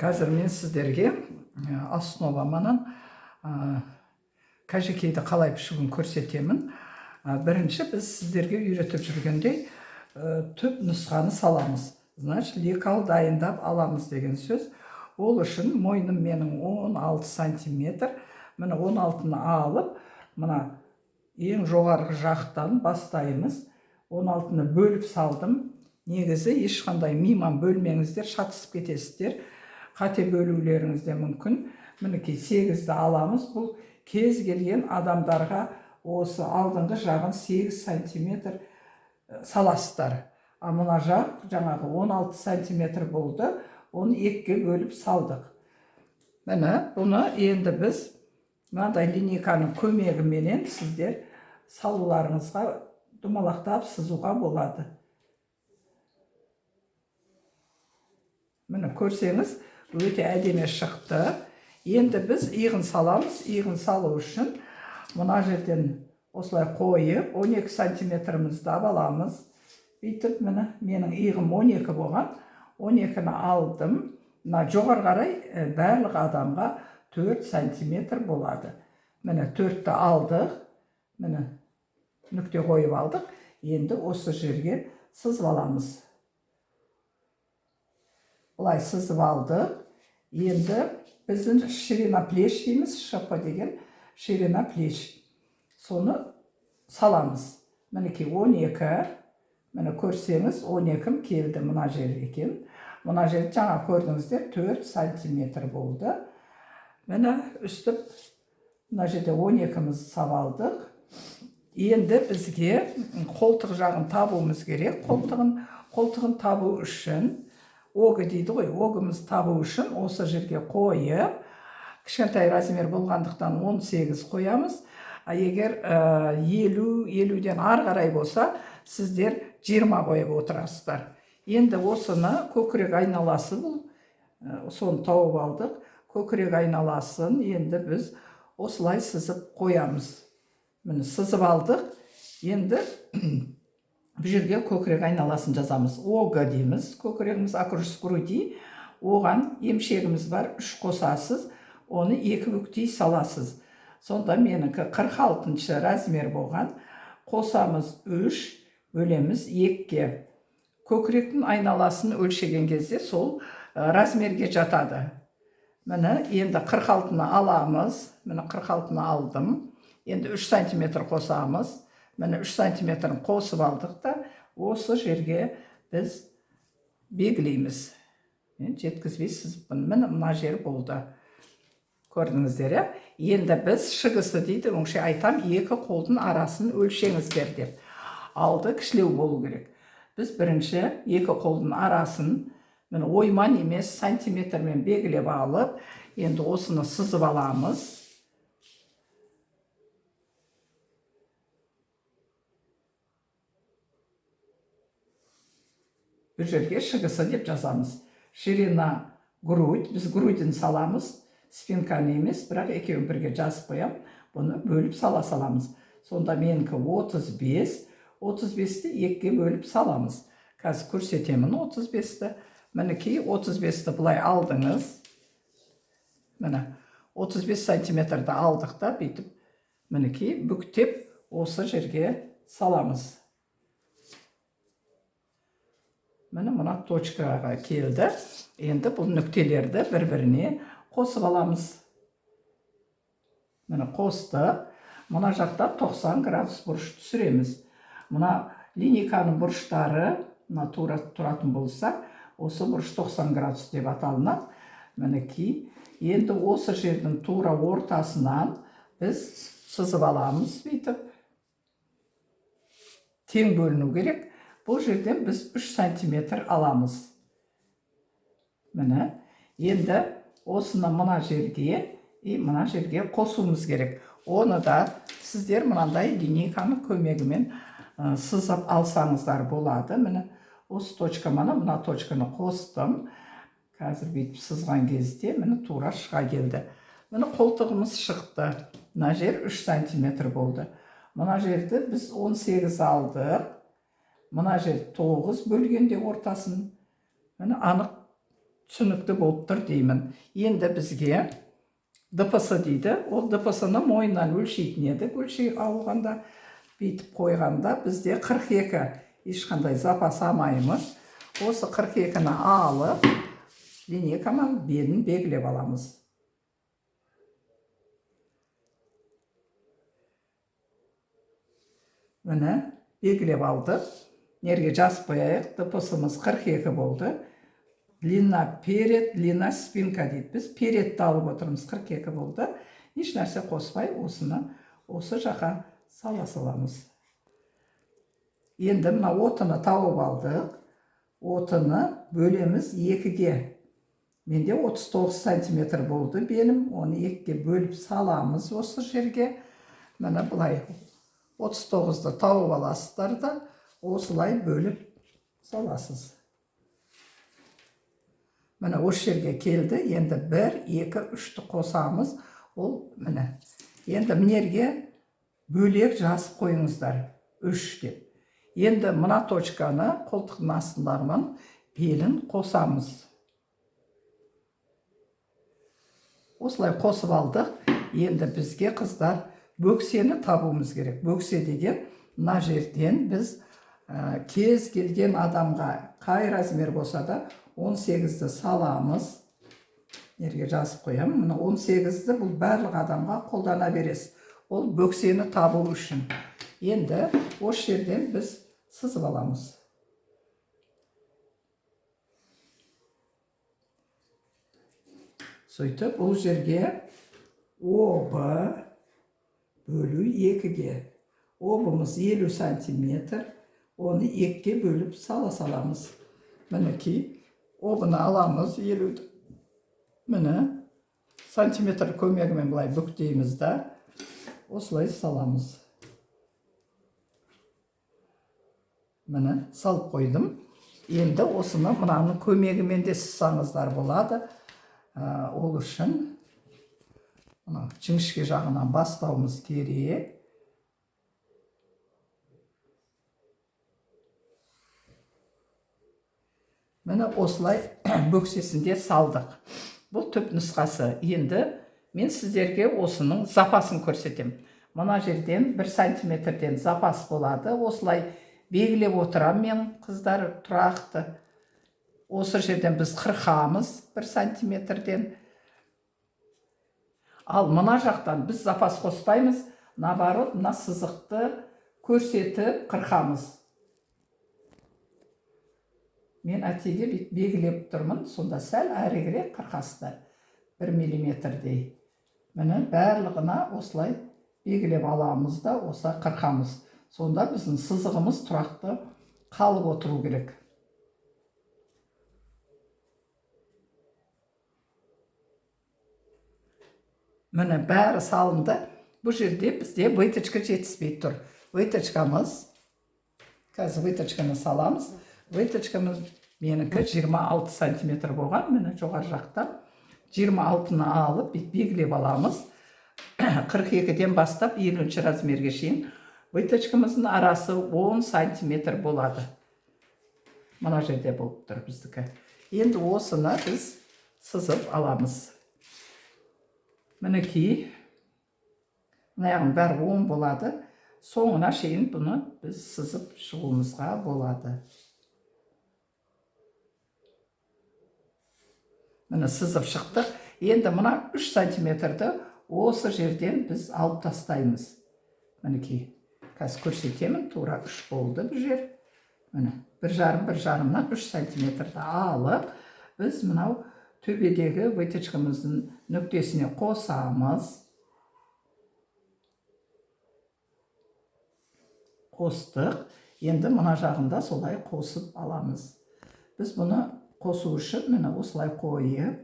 Қазір мен сіздерге основаманан кәжекейді қалай пішуін көрсетемін. Бірінші біз сіздерге үйретіп жүргендей түп нұсқаны саламыз. Значит, лекал дайындап аламыз деген сөз. Ол үшін мойным менің 16 сантиметр. Міне 16-ны алып, мына ең жоғарғы жақтан бастаймыз. 16-ны бөліп салдым. Негізі ешқандай миман бөлмеңіздер, шатысып кетесіздер. Қате бөлулеріңіз де мүмкін. Мінекей 8-ді аламыз. Бұл кез келген адамдарға осы алдыңғы жағын 8 сантиметр саласыздар. А мына жақ жаңағы 16 сантиметр болды. Оны 2-ге бөліп салдық. Міне бұны енді біз мынадай линейканың көмегіменен сіздер салуларыңызға думалақтап сызуға болады. Міне көрсеңіз, өте әдемі шықты. Енді біз иығын саламыз. Иығын салу үшін мына жерден осылай қойып 12 сантиметрімізді аламыз. Бүйтіп, міне менің иығым 12 болған. 12-ні алдым. Мына жоғары қарай барлық адамға 4 сантиметр болады. Міне 4-ті алдық. Міне нүкте қойып алдық. Енді осы жерге сызып аламыз. Бұлай сызып алдық. Енді біздің ширина плеч дейміз, шапа деген ширина плеч. Соны саламыз. Мінекей 12, міне көрсеңіз 12 келді мына жер екен. Мына жер жаңа көрдіңіздер 4 сантиметр болды. Міне үстіп мына жерде 12-мізді сабалдық. Енді бізге қолтық жағын табуымыз керек. Қолтығын табу үшін оғы дейді ғой, оғымыз табу үшін осы жерге қойып, кішкентай размер болғандықтан 18 қоямыз. Егер 50-ден ары қарай болса, сіздер 20 қойып отырасыздар. Енді осыны көкірек айналасы бұл, соны тауып алдық. Көкірек айналасын енді біз осылай сызып қоямыз. Міне сызып алдық. Енді бұл жерге көкірек айналасын жазамыз. Ога дейміз. Көкірегіміз окружность груди. Оған емшегіміз бар. 3 қосасыз. Оны 2 бүктей саласыз. Сонда менікі 46-шы размер болған. Қосамыз 3, бөлеміз 2-ге. Көкіректің айналасын өлшеген кезде сол размерге жатады. Міне енді 46-ны аламыз. Міне 46-ны алдым. Енді 3 сантиметр қосамыз. Міне 3 сантиметрін қосып алдық та, осы жерге біз белгілейміз. Жеткізбей сызыппын. Міне мына жер болды. Көрдіңіздер, енді біз шығысы дейді, өңше айтам, 2 қолдың арасын өлшеңіздер деп. Алды кішілеу болу керек. Біз бірінші 2 қолдың арасын, міне ойман емес сантиметрмен белгілеп алып, енді осыны сызып аламыз. Бұл жерге шығысы деп жазамыз. Ширина грудь, біз грудін саламыз, спинканы емес, бірақ екеуін бірге жазып қоям, бұны бөліп саламыз. Сонда менікі 35, 35-ті 2-ге бөліп саламыз. Қазір көрсетемін 35-ті. Мінекей 35-ті бұлай алдыңыз. Міне 35 сантиметрді алдық та, бүйтіп, мінекей бүктеп осы жерге саламыз. Міне мұна точкаға келді. Енді бұл нүктелерді бір-біріне қосып аламыз. Міне қосты. Мұна жақта 90 градус бұрыш түсіреміз. Мұна линейканың бұрыштары, мұна тұратын болса, осы бұрыш 90 градус деп аталынады. Мінекей. Енді осы жердің тура ортасынан біз сызып аламыз. Бүйтіп. Тең бөліну керек. Бұл жерден біз 3 сантиметр аламыз. Міне, енді осыны мына жерге қосуымыз керек. Оны да сіздер мынандай линейканың көмегімен сызып алсаңыздар болады. Міне, осы точка мына точканы қостым. Қазір бүйтіп сызған кезде міне тура шыға келді. Міне қолтығымыз шықты. Мына жер 3 сантиметр болды. Мына жерді біз 18 алдық. Мына жер 9 бөлгенде ортасын. Міне анық түсінікті болып тұр деймін. Енді бізге ДПС дейді. Ол ДПС-ны мойнынан өлшейтін едік. Өлшей алғанда, бүйтіп қойғанда бізде 42, ешқандай запас алмаймыз. Осы 42-ні алып, линейкамен белін белгілеп аламыз. Міне, белгілеп алдық. Нерге жазып қояйық. ДПС-мыз 42 болды. Длина перед, длина спинка дейді. Біз передті алып отырмыз, 42 болды. Еш нәрсе қоспай, осыны осы жаққа сала саламыз. Енді мына отыны тауып алдық. Отыны бөлеміз 2-ге. Менде 39 сантиметр болды белім. Оны 2-ге бөліп саламыз осы жерге. Міне бұлай 39-ды тауып аласыздар да, осылай бөліп саласыз. Міне осы жерге келді. Енді 1, 2, 3-ті қосамыз. Ол міне. Енді мінерге бөлек жазып қойыңыздар. 3 деп. Енді мына точканы қолтықтың астындағымен белін қосамыз. Осылай қосып алдық. Енді бізге қыздар бөксені табуымыз керек. Бөксе деген мына жерден біз кез келген адамға қай размер болса да 18-ді саламыз. Нерге жазып қоям. Мына 18-ді бұл барлық адамға қолдана бересіз. Ол бөксені табу үшін. Енді осы жерден біз сызып аламыз. Сөйтіп, бұл жерге обы бөлу 2-ге. Обымыз 50 сантиметр. Оны 2-ге бөліп саламыз. Мінекей. Обыны аламыз 50. Міне сантиметр көмегімен бұлай бүктейміз да, осылай саламыз. Міне салып қойдым. Енді осыны мынаның көмегімен де сызсаңыздар болады. Ол үшін жіңішке жағынан бастауымыз керек. Міне осылай бөксесінде салдық. Бұл түп нұсқасы. Енді мен сіздерге осының запасын көрсетем. Мына жерден 1 сантиметрден запас болады. Осылай белгілеп отырам мен, қыздар, тұрақты. Осы жерден біз қырқамыз 1 сантиметрден. Ал мына жақтан біз запас қоспаймыз. Наоборот, мына сызықты көрсетіп қырқамыз. Мен әтеге белгілеп тұрмын, сонда сәл әрегірек қырқасыздар. 1 миллиметрдей. Міне барлығына осылай белгілеп аламыз да, осылай қырқамыз. Сонда біздің сызығымыз тұрақты қалып отыру керек. Міне бәрі салынды. Бұл жерде бізде выточка жетіспей тұр. Выточкамыз, қазір выточканы саламыз. Выточкамыз менікі 26 сантиметр болған, мені жоғар жақта 26-ны алып белгілеп аламыз. 42-ден бастап 50 размерге шейін выточкамыздың арасы 10 сантиметр болады. Мына жерде болып тұр біздікі. Енді осыны біз сызып аламыз. Мінекей, мынаяғын бәрі 10 болады. Соңына шейін бұны біз сызып шығуымызға болады. Міне сызып шықтық. Енді мына 3 сантиметрді осы жерден біз алып тастаймыз. Мінекей, қазір көрсетемін, тура 3 болды бұл жер. Міне, 1,5-1,5-нан 3 сантиметрді алып, біз мынау төбедегі выточкамыздың нүктесіне қосамыз. Қостық. Енді мына жағында солай қосып аламыз. Біз бұны қосу үшін мені осылай қойып,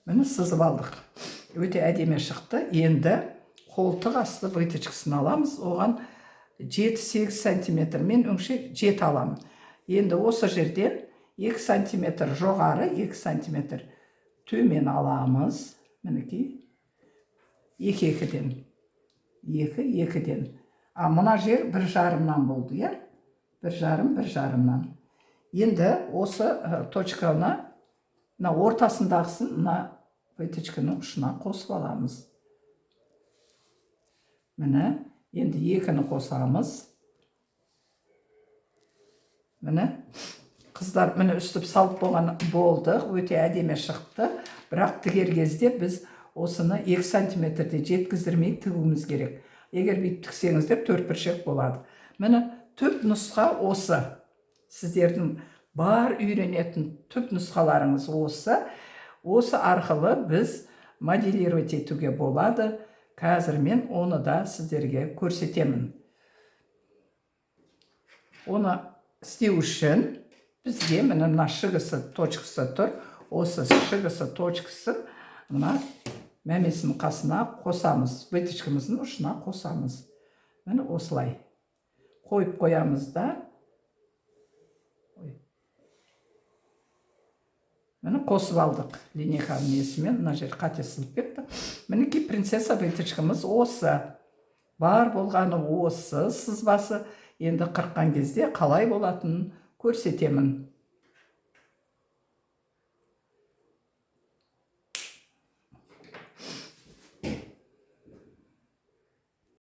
мені сызып алдық. Өте әдемі шықты. Енді қолтық асты выточкасын аламыз. Оған 7-8 сантиметр мен өңше 7 аламын. Енді осы жерден 2 сантиметр жоғары, 2 сантиметр төмен аламыз. Мінекей. 2-2-ден. 2-2-ден. А мына жер 1,5-нан болды, иә? 1,5, 1,5-нан. Енді осы точканы мына ортасындағысын мына выточканың ұшына қосып аламыз. Міне, енді екіні қосамыз. Міне, қыздар міне үстіп салып болған болды, өте әдемі шықты. Бірақ тігер кезде біз осыны 2 сантиметрде жеткіздірмей тігуіміз керек. Егер бүйтіп тіксеңіздер 4 бүршек болады. Міне түп нұсқа осы. Сіздердің бар үйренетін түп нұсқаларыңыз осы. Осы арқылы біз моделировать етуге болады. Қазір мен оны да сіздерге көрсетемін. Оны істеу үшін бізге мына шығысы точкасы тұр. Осы шығысы точкасын мына мәмесінің қасына қосамыз. Выточкамыздың ұшына қосамыз. Міне осылай қойып қоямыз да. Міне қосып алдық линейканың несімен. Мына жер қате сызылып кетті. Мінекей принцесса выточкамыз осы. Бар болғаны осы сызбасы. Енді қырыққан кезде қалай болатынын көрсетемін.